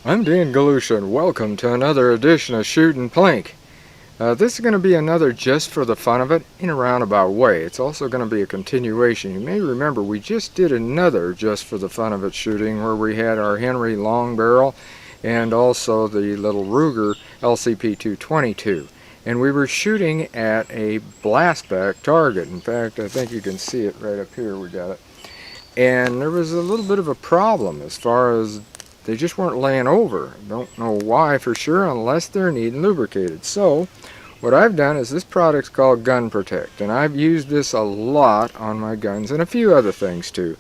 I'm Dan Galusha and welcome to another edition of Shoot N Plink. This is going to be another just for the fun of it in a roundabout way. It's also going to be a continuation. You may remember we just did another just for the fun of it shooting where we had our Henry long barrel and also the little Ruger LCP 222. And we were shooting at a blastback target. In fact, I think you can see it right up here. We got it. And there was a little bit of a problem as far as they just weren't laying over. Don't know why for sure unless they're needing lubricated. So what I've done is this product's called Gun Protect, and I've used this a lot on my guns and a few other things too.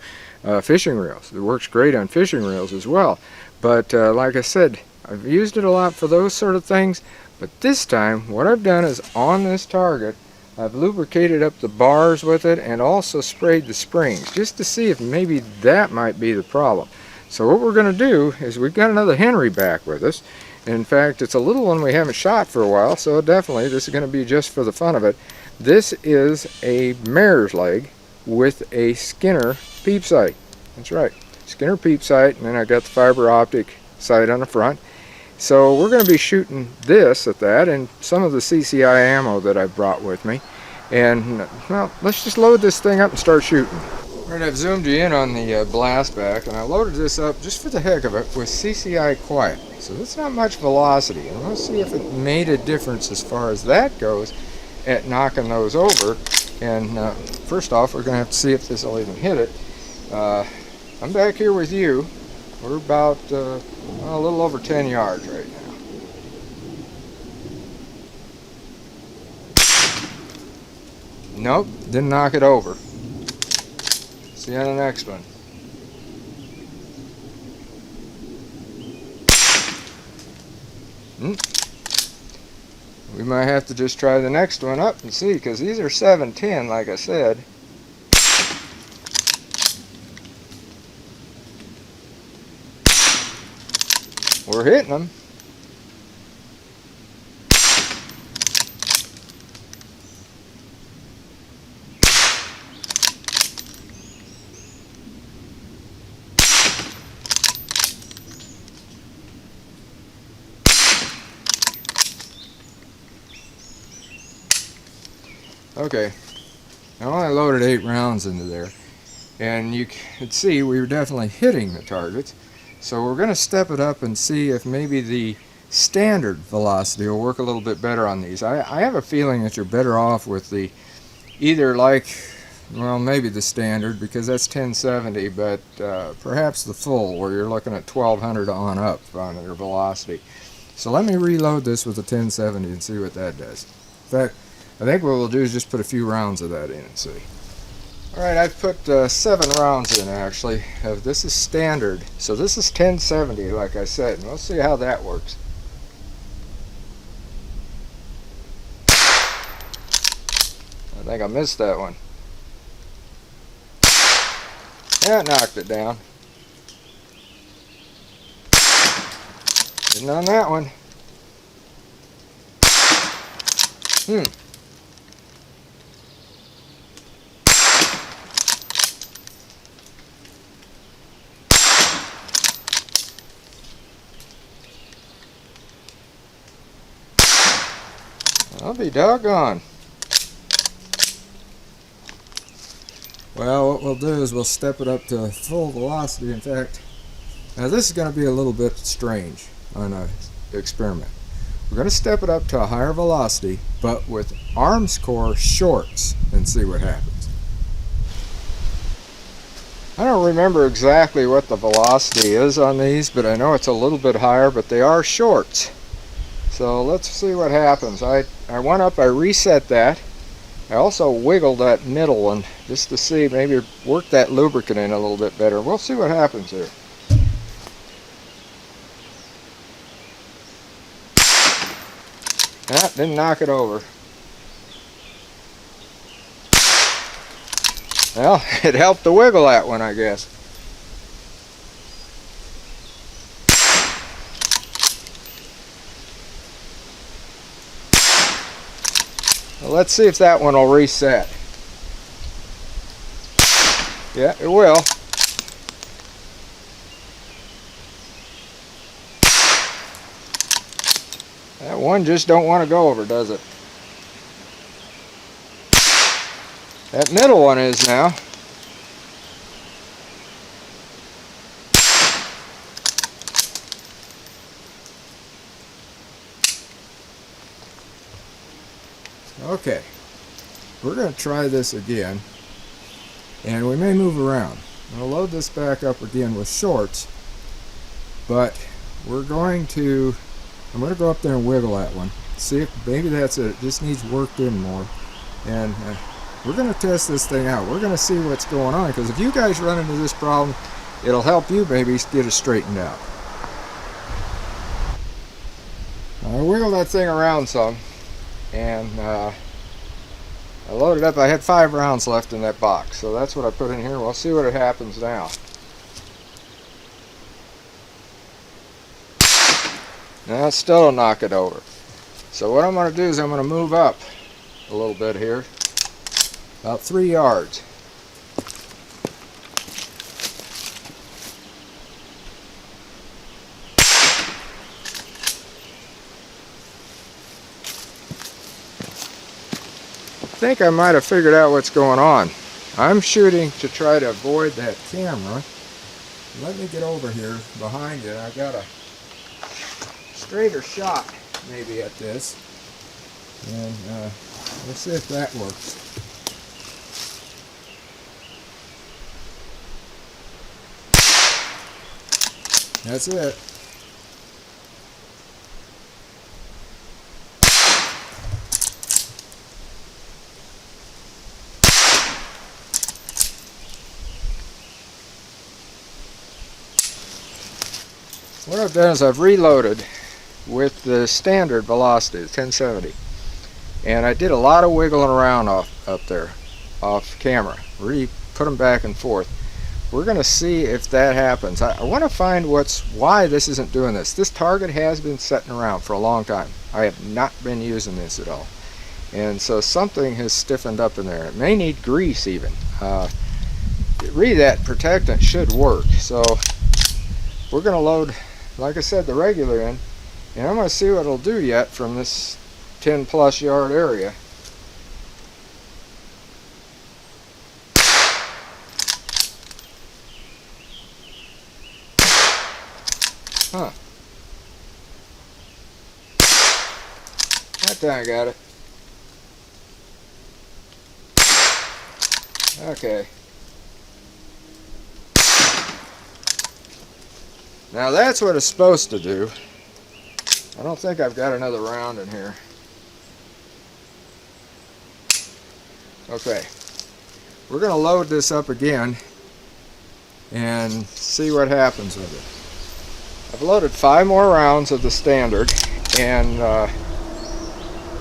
Fishing reels. It works great on fishing reels as well. But like I said, I've used it a lot for those sort of things. But this time what I've done is on this target I've lubricated up the bars with it and also sprayed the springs just to see if maybe that might be the problem. So what we're going to do is we've got another Henry back with us. In fact, it's a little one we haven't shot for a while, so definitely this is going to be just for the fun of it. This is a Mare's leg with a Skinner peep sight. That's right, Skinner peep sight, and then I got the fiber optic sight on the front. So we're going to be shooting this at that and some of the CCI ammo that I brought with me. And well, let's just load this thing up and start shooting. Alright, I've zoomed you in on the blast back, and I loaded this up just for the heck of it with CCI quiet. So that's not much velocity, and we'll see if it made a difference as far as that goes at knocking those over. And first off, we're going to have to see if this will even hit it. I'm back here with you. We're about a little over 10 yards right now. Nope, didn't knock it over. See you on the next one. We might have to just try the next one up and see, because these are 710 like I said. We're hitting them. Okay, now I loaded 8 rounds into there, and you could see we were definitely hitting the targets. So we're going to step it up and see if maybe the standard velocity will work a little bit better on these. I have a feeling that you're better off with the either well, maybe the standard, because that's 1070, but perhaps the full, where you're looking at 1200 on up on your velocity. So let me reload this with the 1070 and see what that does. In fact, I think what we'll do is just put a few rounds of that in and see. Alright, I've put 7 rounds in actually. This is standard, so this is 1070 like I said, and we'll see how that works. I think I missed that one. Yeah, it knocked it down. Didn't on that one. I'll be doggone. Well, what we'll do is we'll step it up to full velocity. In fact, now this is going to be a little bit strange on an experiment. We're going to step it up to a higher velocity, but with Armscor shorts, and see what happens. I don't remember exactly what the velocity is on these, but I know it's a little bit higher, but they are shorts. So let's see what happens. I went up, I reset that. I also wiggled that middle one just to see, maybe work that lubricant in a little bit better. We'll see what happens here. Ah, didn't knock it over. Well, it helped to wiggle that one, I guess. Well, let's see if that one will reset. Yeah, it will. That one just don't want to go over, does it? That middle one is now. Okay, we're going to try this again, and we may move around. I'm going to load this back up again with shorts, but I'm going to go up there and wiggle that one, see if maybe that's it, just needs worked in more, and we're going to test this thing out. We're going to see what's going on, because if you guys run into this problem, it'll help you maybe get it straightened out. I wiggled that thing around some, and I loaded up. I had 5 rounds left in that box, so that's what I put in here. We'll see what happens now. Now, still don't knock it over. So what I'm going to do is I'm going to move up a little bit here, about 3 yards. I think I might have figured out what's going on. I'm shooting to try to avoid that camera. Let me get over here behind it. I got a straighter shot maybe at this, and let's see if that works. That's it. What I've done is I've reloaded with the standard velocity, the 1070, and I did a lot of wiggling around up there off camera. Really put them back and forth. We're going to see if that happens. I want to find why this isn't doing this. This target has been sitting around for a long time. I have not been using this at all, and so something has stiffened up in there. It may need grease even. Really, that protectant should work. So we're going to load, like I said, the regular in, and I'm going to see what it'll do yet from this 10+ yard area. Huh. That time I got it. Okay. Now that's what it's supposed to do. I don't think I've got another round in here. Okay. We're going to load this up again and see what happens with it. I've loaded 5 more rounds of the standard, and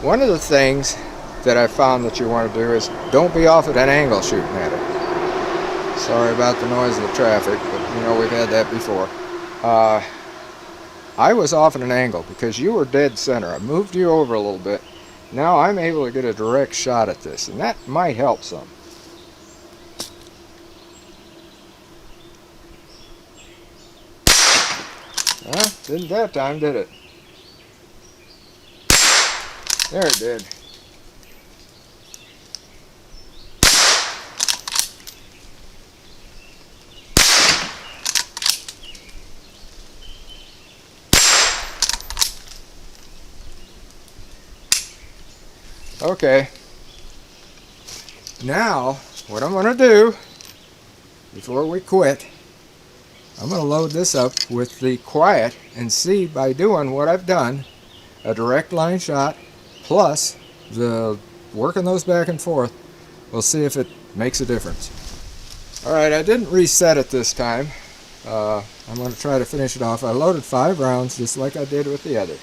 one of the things that I found that you want to do is don't be off at an angle shooting at it. Sorry about the noise of the traffic, but you know, we've had that before. I was off at an angle because you were dead center. I moved you over a little bit. Now I'm able to get a direct shot at this, and that might help some. Didn't that time, did it? There it did. Okay. Now, what I'm going to do, before we quit, I'm going to load this up with the quiet and see, by doing what I've done, a direct line shot plus the working those back and forth, we'll see if it makes a difference. Alright, I didn't reset it this time. I'm going to try to finish it off. I loaded 5 rounds just like I did with the other.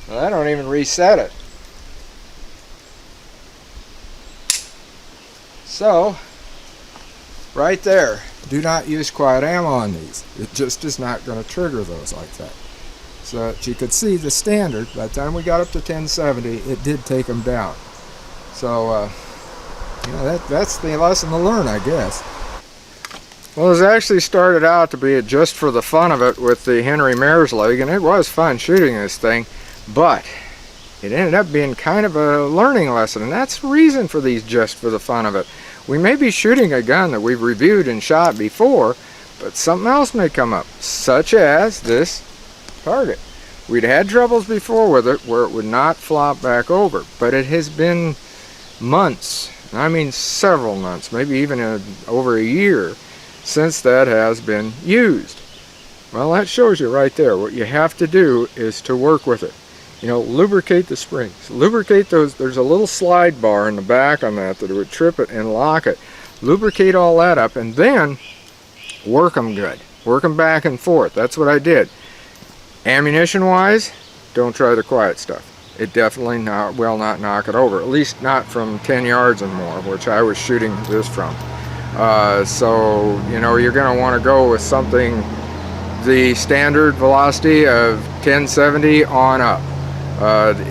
Well, I don't even reset it. So, right there, do not use quiet ammo on these. It just is not going to trigger those like that. So that you could see the standard, by the time we got up to 1070, it did take them down. So, that's the lesson to learn, I guess. Well, it actually started out to be just for the fun of it with the Henry Mare's leg, and it was fun shooting this thing, but it ended up being kind of a learning lesson, and that's the reason for these just for the fun of it. We may be shooting a gun that we've reviewed and shot before, but something else may come up, such as this target. We'd had troubles before with it where it would not flop back over, but it has been months, I mean several months, maybe even over a year, since that has been used. Well, that shows you right there. What you have to do is to work with it. Lubricate the springs. Lubricate those. There's a little slide bar in the back on that would trip it and lock it. Lubricate all that up and then work them good. Work them back and forth. That's what I did. Ammunition wise, don't try the quiet stuff. It definitely will not knock it over. At least not from 10 yards and more, which I was shooting this from. So, you're going to want to go with something the standard velocity of 1070 on up.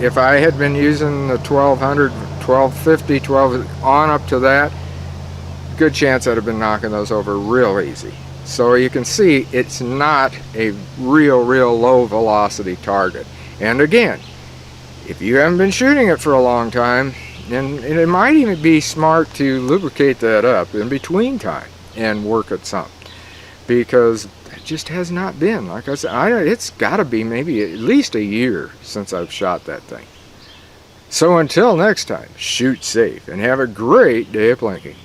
If I had been using the 1200, 1250, 12 on up to that, good chance I'd have been knocking those over real easy. So you can see it's not a real low velocity target. And again, if you haven't been shooting it for a long time, and it might even be smart to lubricate that up in between time and work it some, because it just has not been. Like I said, it's got to be maybe at least a year since I've shot that thing. So until next time, shoot safe and have a great day of plinking.